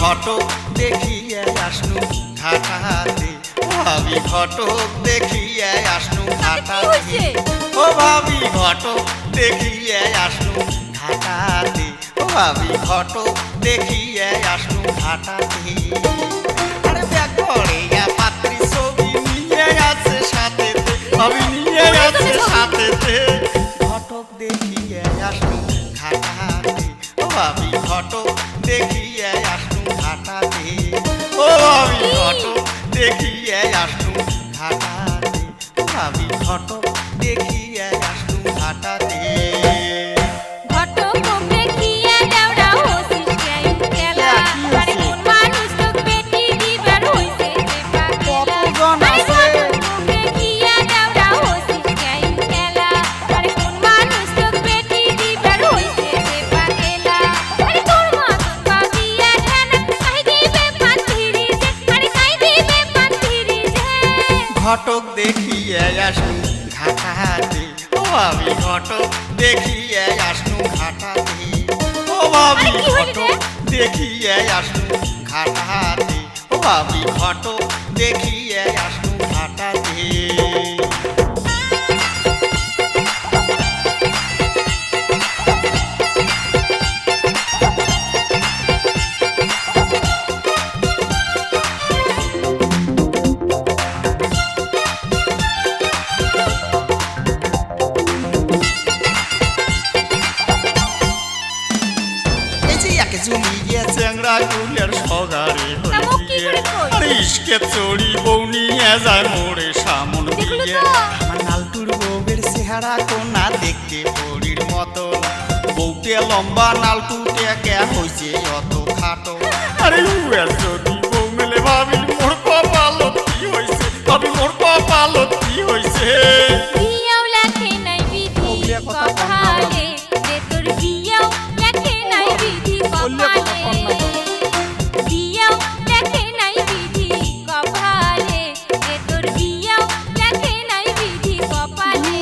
ঘটক দেখিয়ে আসনু ঘাটাতে ভাবি ঘটক দেখিয়ে আসনু ঘাটাতে ও ভাবি ঘটক দেখিয়ে আসনু ঘাটাতে ও ভাবি ঘটক দেখিয়ে আসনু ঘাটাতে আরে ব্যাগ করে পাত্রী ছবি নিয়ে আছে সাথেতে ভাবি নিয়ে আছে সাথেতে ঘটক দেখিয়ে আসনু ঘাটাতে ও ভাবি ঘটক দেখিয়ে আসনু ঘাটাতে ও ভাবি ঘটক দেখিয়ে আসনু ঘাটাতে ও ভাবি ঘটক দেখিয়ে আসনু ঘাটাতে ঘটক দেখিয়ে আসনু ঘাটাতে ও ভাবি ঘটক দেখিয়ে আসনু ঘাটাতে ও ভাবি ঘটক দেখিয়ে আসনু ঘাটাতে ও ভাবি ঘটক দেখিয়ে আসনু ঘাটাতে জুলিয়ে চ্যাংরা গুলের সগারে ইস্কে চড়ি বউ নিয়ে যায় মোড়ে সামন দিয়ে আমার নালটুর বউয়ের চেহারা কোনা দেখতে পরির মতো বউটে লম্বা নালটুটে কে হইছে অত খাটো আরে যদি বউ মেলে ভাবি মোর কপালত কি হইছে ভাবি মোর কপালত কি হইছে বিয়াও লেখে নাই বিধি কপালে রে তোর বিয়াও লেখে নাই বিধি কপালে বিয়াও লেখে নাই বিধি কপালে রে তোর বিয়াও লেখে নাই বিধি কপালে